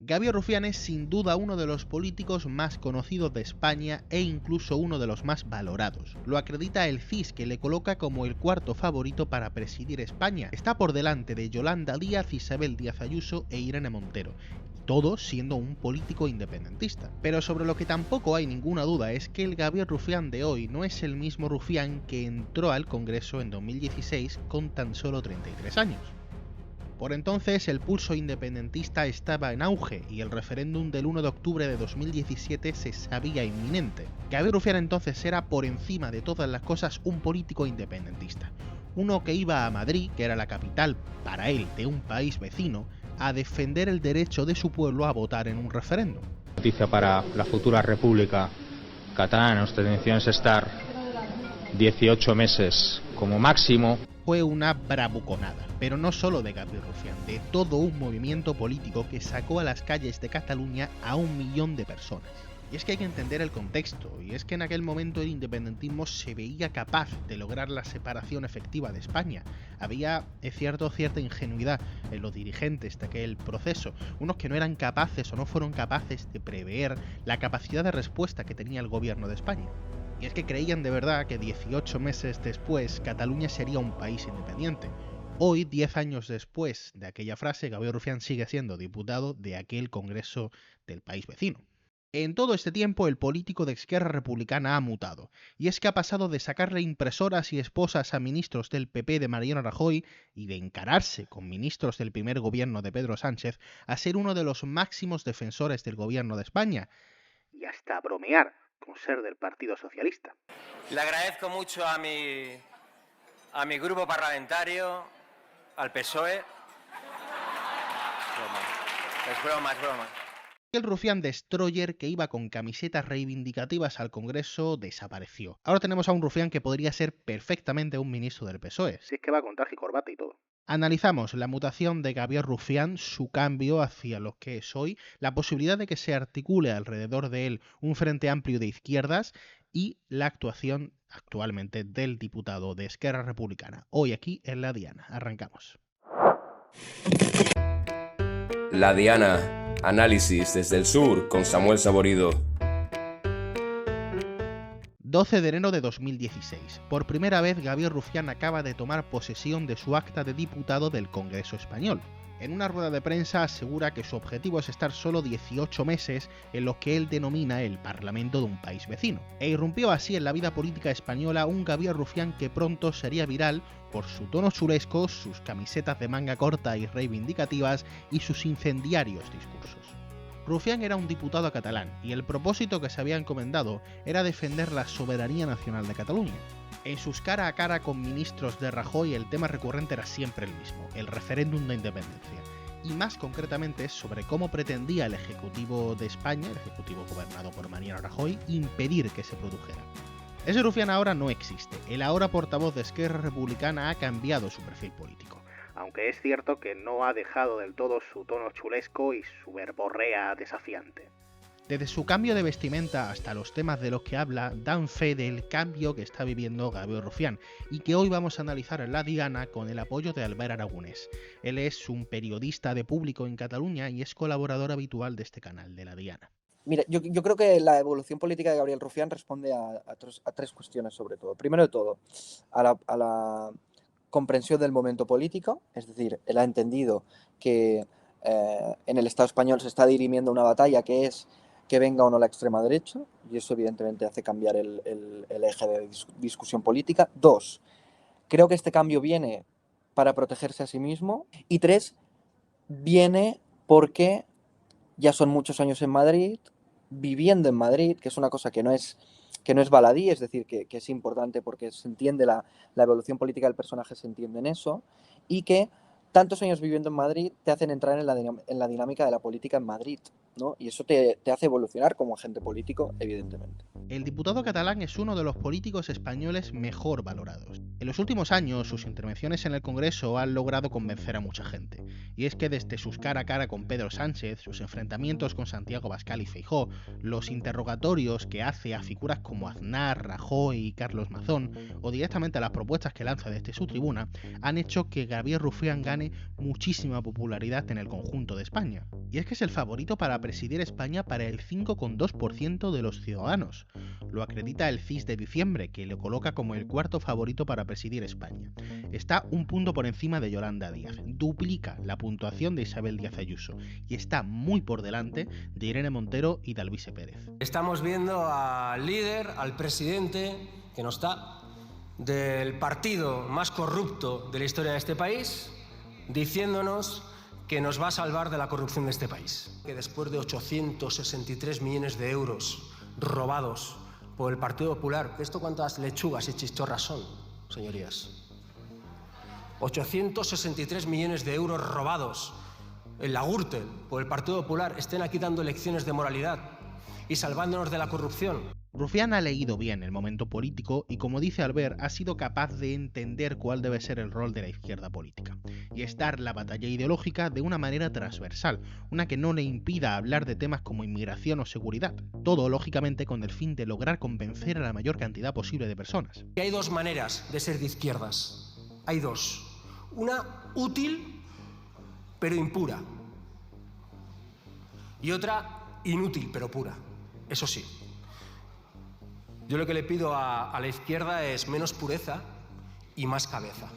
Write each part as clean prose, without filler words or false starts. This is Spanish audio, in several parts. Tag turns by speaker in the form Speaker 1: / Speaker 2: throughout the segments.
Speaker 1: Gabriel Rufián es sin duda uno de los políticos más conocidos de España e incluso uno de los más valorados. Lo acredita el CIS, que le coloca como el cuarto favorito para presidir España. Está por delante de Yolanda Díaz, Isabel Díaz Ayuso e Irene Montero, todo siendo un político independentista. Pero sobre lo que tampoco hay ninguna duda es que el Gabriel Rufián de hoy no es el mismo Rufián que entró al Congreso en 2016 con tan solo 33 años. Por entonces el pulso independentista estaba en auge y el referéndum del 1 de octubre de 2017 se sabía inminente. Gabriel Rufián entonces era por encima de todas las cosas un político independentista. Uno que iba a Madrid, que era la capital para él de un país vecino, a defender el derecho de su pueblo a votar en un referéndum.
Speaker 2: Noticia para la futura República Catalana, nuestra intención es estar 18 meses como máximo.
Speaker 1: Fue una bravuconada, pero no solo de Gabriel Rufián, de todo un movimiento político que sacó a las calles de Cataluña a 1 millón de personas. Y es que hay que entender el contexto, y es que en aquel momento el independentismo se veía capaz de lograr la separación efectiva de España. Había, es cierto, cierta ingenuidad en los dirigentes de aquel proceso, unos que no eran capaces o no fueron capaces de prever la capacidad de respuesta que tenía el gobierno de España. Y es que creían de verdad que 18 meses después Cataluña sería un país independiente. Hoy, 10 años después de aquella frase, Gabriel Rufián sigue siendo diputado de aquel Congreso del país vecino. En todo este tiempo el político de Esquerra Republicana ha mutado, y es que ha pasado de sacarle impresoras y esposas a ministros del PP de Mariano Rajoy y de encararse con ministros del primer gobierno de Pedro Sánchez a ser uno de los máximos defensores del gobierno de España, y hasta bromear con ser del Partido Socialista.
Speaker 3: Le agradezco mucho a mi grupo parlamentario, al PSOE. Es broma.
Speaker 1: El Rufián Destroyer que iba con camisetas reivindicativas al Congreso desapareció. Ahora tenemos a un Rufián que podría ser perfectamente un ministro del PSOE. Si es que va con traje y corbata y todo. Analizamos la mutación de Gabriel Rufián, su cambio hacia lo que es hoy, la posibilidad de que se articule alrededor de él un frente amplio de izquierdas y la actuación actualmente del diputado de Esquerra Republicana. Hoy aquí en La Diana. Arrancamos.
Speaker 4: La Diana, análisis desde el sur con Samuel Saborido.
Speaker 1: 12 de enero de 2016. Por primera vez Gabriel Rufián acaba de tomar posesión de su acta de diputado del Congreso Español. En una rueda de prensa asegura que su objetivo es estar solo 18 meses en lo que él denomina el Parlamento de un país vecino. E irrumpió así en la vida política española un Gabriel Rufián que pronto sería viral por su tono chulesco, sus camisetas de manga corta y reivindicativas y sus incendiarios discursos. Rufián era un diputado catalán y el propósito que se había encomendado era defender la soberanía nacional de Cataluña. En sus cara a cara con ministros de Rajoy el tema recurrente era siempre el mismo, el referéndum de independencia, y más concretamente sobre cómo pretendía el Ejecutivo de España, el Ejecutivo gobernado por Mariano Rajoy, impedir que se produjera. Ese Rufián ahora no existe, el ahora portavoz de Esquerra Republicana ha cambiado su perfil político. Aunque es cierto que no ha dejado del todo su tono chulesco y su verborrea desafiante. Desde su cambio de vestimenta hasta los temas de los que habla dan fe del cambio que está viviendo Gabriel Rufián y que hoy vamos a analizar en La Diana con el apoyo de Albert Aragonés. Él es un periodista de Público en Cataluña y es colaborador habitual de este canal, de La Diana.
Speaker 5: Mira, yo creo que la evolución política de Gabriel Rufián responde a tres cuestiones sobre todo. Primero de todo, a la comprensión del momento político, es decir, él ha entendido que en el Estado español se está dirimiendo una batalla que es que venga o no la extrema derecha, y eso evidentemente hace cambiar el eje de discusión política. Dos, creo que este cambio viene para protegerse a sí mismo. Y tres, viene porque ya son muchos años en Madrid, viviendo en Madrid, que es una cosa que no es baladí, es decir, que es importante porque se entiende la evolución política del personaje, se entiende en eso, y que tantos años viviendo en Madrid te hacen entrar en la dinámica de la política en Madrid. ¿no? Y eso te hace evolucionar como agente político, evidentemente.
Speaker 1: El diputado catalán es uno de los políticos españoles mejor valorados. En los últimos años, sus intervenciones en el Congreso han logrado convencer a mucha gente. Y es que desde sus cara a cara con Pedro Sánchez, sus enfrentamientos con Santiago Abascal y Feijóo, los interrogatorios que hace a figuras como Aznar, Rajoy y Carlos Mazón, o directamente a las propuestas que lanza desde su tribuna, han hecho que Gabriel Rufián gane muchísima popularidad en el conjunto de España. Y es que es el favorito para presidir España para el 5,2% de los ciudadanos. Lo acredita el CIS de diciembre, que lo coloca como el cuarto favorito para presidir España. Está un punto por encima de Yolanda Díaz, duplica la puntuación de Isabel Díaz Ayuso y está muy por delante de Irene Montero y de Alvise Pérez.
Speaker 6: Estamos viendo al líder, al presidente, que no está, del partido más corrupto de la historia de este país, diciéndonos que nos va a salvar de la corrupción de este país. Que después de 863 millones de euros robados por el Partido Popular, ¿esto cuántas lechugas y chistorras son, señorías? 863 millones de euros robados en la Gürtel por el Partido Popular, estén aquí dando lecciones de moralidad y salvándonos de la corrupción.
Speaker 1: Rufián ha leído bien el momento político y, como dice Albert, ha sido capaz de entender cuál debe ser el rol de la izquierda política, y es dar la batalla ideológica de una manera transversal, una que no le impida hablar de temas como inmigración o seguridad, todo lógicamente con el fin de lograr convencer a la mayor cantidad posible de personas.
Speaker 6: Hay dos maneras de ser de izquierdas, hay dos. Una útil pero impura y otra inútil pero pura, eso sí. Yo lo que le pido a la izquierda es menos pureza y más cabeza,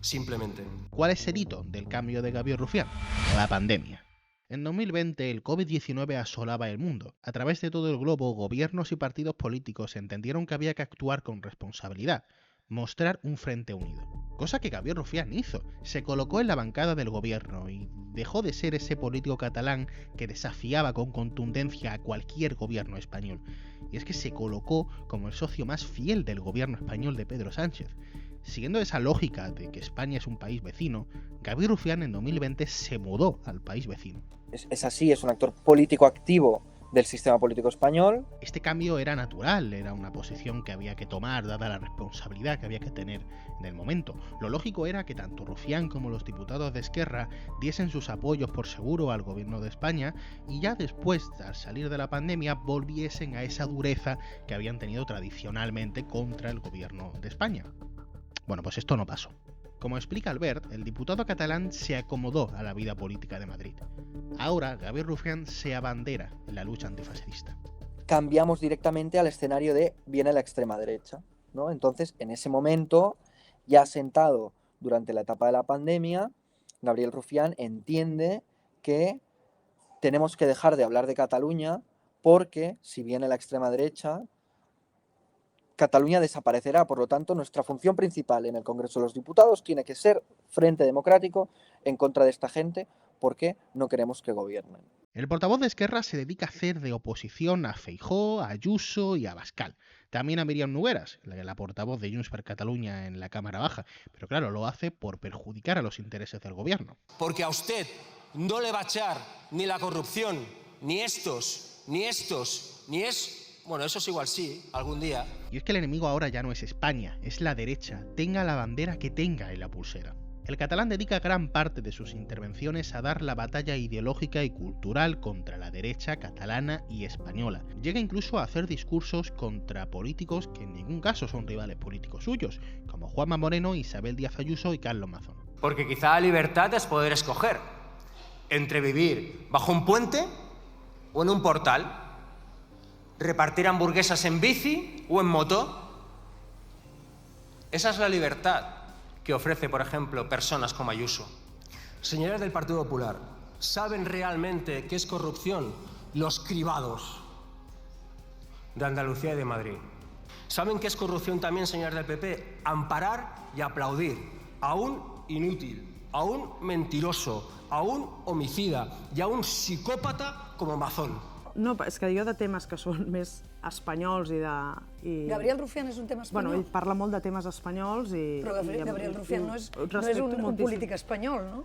Speaker 6: simplemente.
Speaker 1: ¿Cuál es el hito del cambio de Gabriel Rufián? La pandemia. En 2020 el COVID-19 asolaba el mundo. A través de todo el globo, gobiernos y partidos políticos entendieron que había que actuar con responsabilidad, mostrar un frente unido. Cosa que Gabriel Rufián hizo. Se colocó en la bancada del gobierno y dejó de ser ese político catalán que desafiaba con contundencia a cualquier gobierno español. Y es que se colocó como el socio más fiel del gobierno español de Pedro Sánchez. Siguiendo esa lógica de que España es un país vecino, Gabriel Rufián en 2020 se mudó al país vecino.
Speaker 5: Es así, es un actor político activo del sistema político español.
Speaker 1: Este cambio era natural, era una posición que había que tomar dada la responsabilidad que había que tener en el momento. Lo lógico era que tanto Rufián como los diputados de Esquerra diesen sus apoyos por seguro al gobierno de España y ya después, al salir de la pandemia, volviesen a esa dureza que habían tenido tradicionalmente contra el gobierno de España. Bueno, pues esto no pasó. Como explica Albert, el diputado catalán se acomodó a la vida política de Madrid. Ahora, Gabriel Rufián se abandera en la lucha antifascista.
Speaker 5: Cambiamos directamente al escenario de viene la extrema derecha, ¿no? Entonces, en ese momento, ya sentado durante la etapa de la pandemia, Gabriel Rufián entiende que tenemos que dejar de hablar de Cataluña porque, si viene la extrema derecha, Cataluña desaparecerá. Por lo tanto, nuestra función principal en el Congreso de los Diputados tiene que ser frente democrático en contra de esta gente porque no queremos que gobiernen.
Speaker 1: El portavoz de Esquerra se dedica a hacer de oposición a Feijóo, a Ayuso y a Abascal. También a Míriam Nogueras, la portavoz de Junts per Catalunya en la Cámara Baja. Pero claro, lo hace por perjudicar a los intereses del gobierno.
Speaker 6: Porque a usted no le va a echar ni la corrupción, ni estos, ni estos, ni es... Bueno, eso es igual sí, algún día.
Speaker 1: Y es que el enemigo ahora ya no es España, es la derecha, tenga la bandera que tenga en la pulsera. El catalán dedica gran parte de sus intervenciones a dar la batalla ideológica y cultural contra la derecha catalana y española. Llega incluso a hacer discursos contra políticos que en ningún caso son rivales políticos suyos, como Juanma Moreno, Isabel Díaz Ayuso y Carlos Mazón.
Speaker 6: Porque quizá la libertad es poder escoger entre vivir bajo un puente o en un portal, repartir hamburguesas en bici o en moto. Esa es la libertad que ofrece, por ejemplo, personas como Ayuso. Señores del Partido Popular, ¿saben realmente qué es corrupción? Los cribados de Andalucía y de Madrid. ¿Saben qué es corrupción también, señores del PP? Amparar y aplaudir a un inútil, a un mentiroso, a un homicida y a un psicòpata como Mazón.
Speaker 7: No, és que jo de temes que són més espanyols i de...
Speaker 8: Gabriel Rufián és un tema espanyol?
Speaker 7: Bueno, ell parla molt de temes espanyols i...
Speaker 8: Però Gabriel Rufián no és un polític espanyol, no?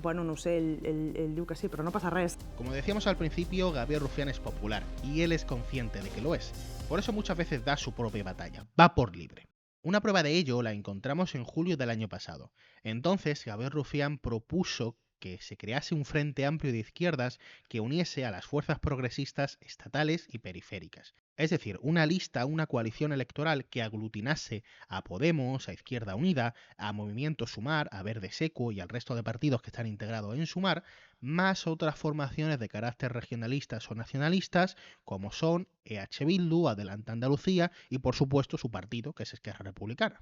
Speaker 7: bueno, no ho sé, ell diu que sí, però no passa res.
Speaker 1: Como decíamos al principio, Gabriel Rufián es popular, y él es consciente de que lo es. Por eso muchas veces da su propia batalla, va por libre. Una prueba de ello la encontramos en julio del año pasado. Entonces, Gabriel Rufián propuso que se crease un frente amplio de izquierdas que uniese a las fuerzas progresistas estatales y periféricas. Es decir, una lista, una coalición electoral que aglutinase a Podemos, a Izquierda Unida, a Movimiento Sumar, a Verde Seco y al resto de partidos que están integrados en Sumar, más otras formaciones de carácter regionalistas o nacionalistas como son EH Bildu, Adelante Andalucía y por supuesto su partido, que es Esquerra Republicana.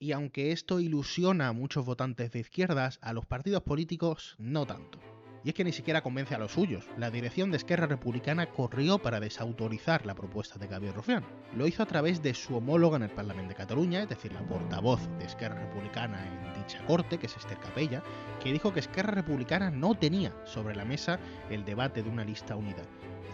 Speaker 1: Y aunque esto ilusiona a muchos votantes de izquierdas, a los partidos políticos no tanto. Y es que ni siquiera convence a los suyos. La dirección de Esquerra Republicana corrió para desautorizar la propuesta de Gabriel Rufián. Lo hizo a través de su homóloga en el Parlamento de Cataluña, es decir, la portavoz de Esquerra Republicana en dicha corte, que es Esther Capella, que dijo que Esquerra Republicana no tenía sobre la mesa el debate de una lista unida.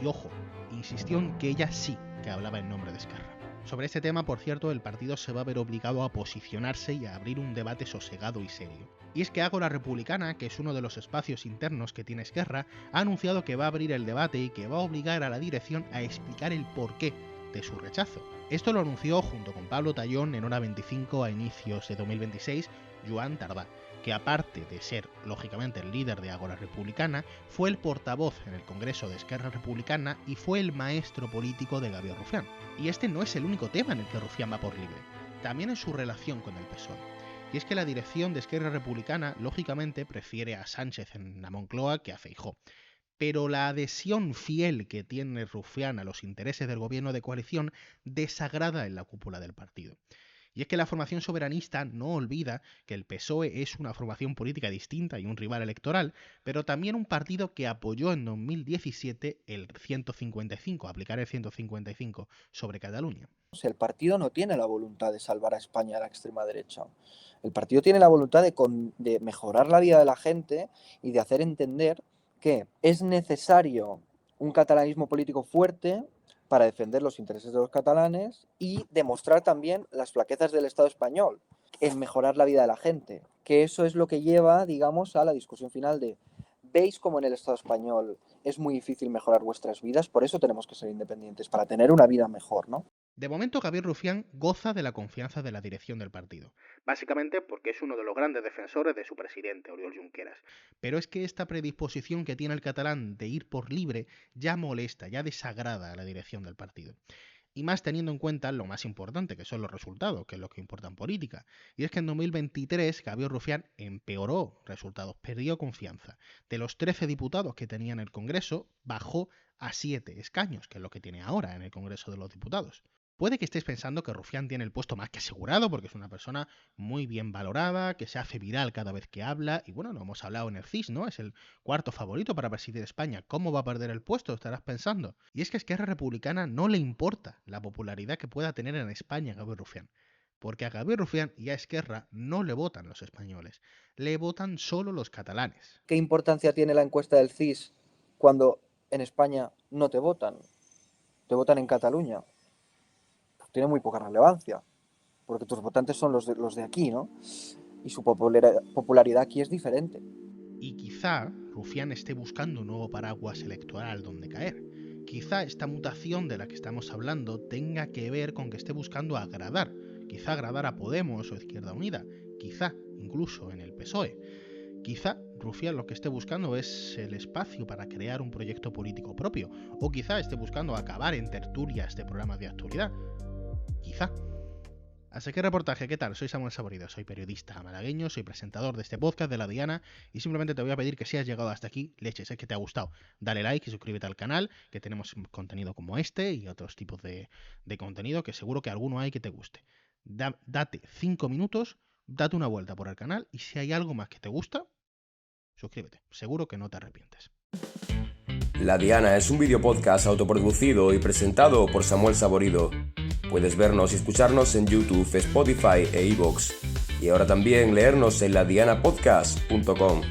Speaker 1: Y ojo, insistió en que ella sí que hablaba en nombre de Esquerra. Sobre este tema, por cierto, el partido se va a ver obligado a posicionarse y a abrir un debate sosegado y serio. Y es que Ágora Republicana, que es uno de los espacios internos que tiene Esquerra, ha anunciado que va a abrir el debate y que va a obligar a la dirección a explicar el porqué de su rechazo. Esto lo anunció junto con Pablo Tallón en Hora 25 a inicios de 2026 Joan Tardá, que aparte de ser, lógicamente, el líder de Ágora Republicana, fue el portavoz en el Congreso de Esquerra Republicana y fue el maestro político de Gabriel Rufián. Y este no es el único tema en el que Rufián va por libre, también en su relación con el PSOE. Y es que la dirección de Esquerra Republicana, lógicamente, prefiere a Sánchez en la Moncloa que a Feijóo. Pero la adhesión fiel que tiene Rufián a los intereses del gobierno de coalición desagrada en la cúpula del partido. Y es que la formación soberanista no olvida que el PSOE es una formación política distinta y un rival electoral, pero también un partido que apoyó en 2017 el 155, aplicar el 155 sobre Cataluña.
Speaker 5: El partido no tiene la voluntad de salvar a España de la extrema derecha. El partido tiene la voluntad de mejorar la vida de la gente y de hacer entender que es necesario un catalanismo político fuerte para defender los intereses de los catalanes y demostrar también las flaquezas del Estado español, en mejorar la vida de la gente. Que eso es lo que lleva, digamos, a la discusión final de ¿veis cómo en el Estado español es muy difícil mejorar vuestras vidas? Por eso tenemos que ser independientes, para tener una vida mejor, ¿no?
Speaker 1: De momento, Gabriel Rufián goza de la confianza de la dirección del partido, básicamente porque es uno de los grandes defensores de su presidente, Oriol Junqueras. Pero es que esta predisposición que tiene el catalán de ir por libre ya molesta, ya desagrada a la dirección del partido. Y más teniendo en cuenta lo más importante, que son los resultados, que es lo que importa en política. Y es que en 2023 Gabriel Rufián empeoró resultados, perdió confianza. De los 13 diputados que tenía en el Congreso, bajó a 7 escaños, que es lo que tiene ahora en el Congreso de los Diputados. Puede que estéis pensando que Rufián tiene el puesto más que asegurado porque es una persona muy bien valorada, que se hace viral cada vez que habla, y bueno, lo hemos hablado en el CIS, ¿no? Es el cuarto favorito para presidir España. ¿Cómo va a perder el puesto? Estarás pensando. Y es que a Esquerra Republicana no le importa la popularidad que pueda tener en España Gabriel Rufián. Porque a Gabriel Rufián y a Esquerra no le votan los españoles, le votan solo los catalanes.
Speaker 5: ¿Qué importancia tiene la encuesta del CIS cuando en España no te votan? Te votan en Cataluña. Tiene muy poca relevancia, porque tus votantes son los de aquí, ¿no? Y su popularidad aquí es diferente.
Speaker 1: Y quizá Rufián esté buscando un nuevo paraguas electoral donde caer. Quizá esta mutación de la que estamos hablando tenga que ver con que esté buscando agradar. Quizá agradar a Podemos o Izquierda Unida. Quizá incluso en el PSOE. Quizá Rufián lo que esté buscando es el espacio para crear un proyecto político propio. O quizá esté buscando acabar en tertulias de programas de actualidad. Quizá. Así que reportaje, ¿qué tal? Soy Samuel Saborido, soy periodista malagueño, soy presentador de este podcast de La Diana y simplemente te voy a pedir que si has llegado hasta aquí, leches, es que te ha gustado. Dale like y suscríbete al canal, que tenemos contenido como este y otros tipos de contenido que seguro que alguno hay que te guste. Date 5 minutos, date una vuelta por el canal y si hay algo más que te gusta, suscríbete, seguro que no te arrepientes.
Speaker 4: La Diana es un videopodcast autoproducido y presentado por Samuel Saborido. Puedes vernos y escucharnos en YouTube, Spotify e iVoox. Y ahora también leernos en ladianapodcast.com.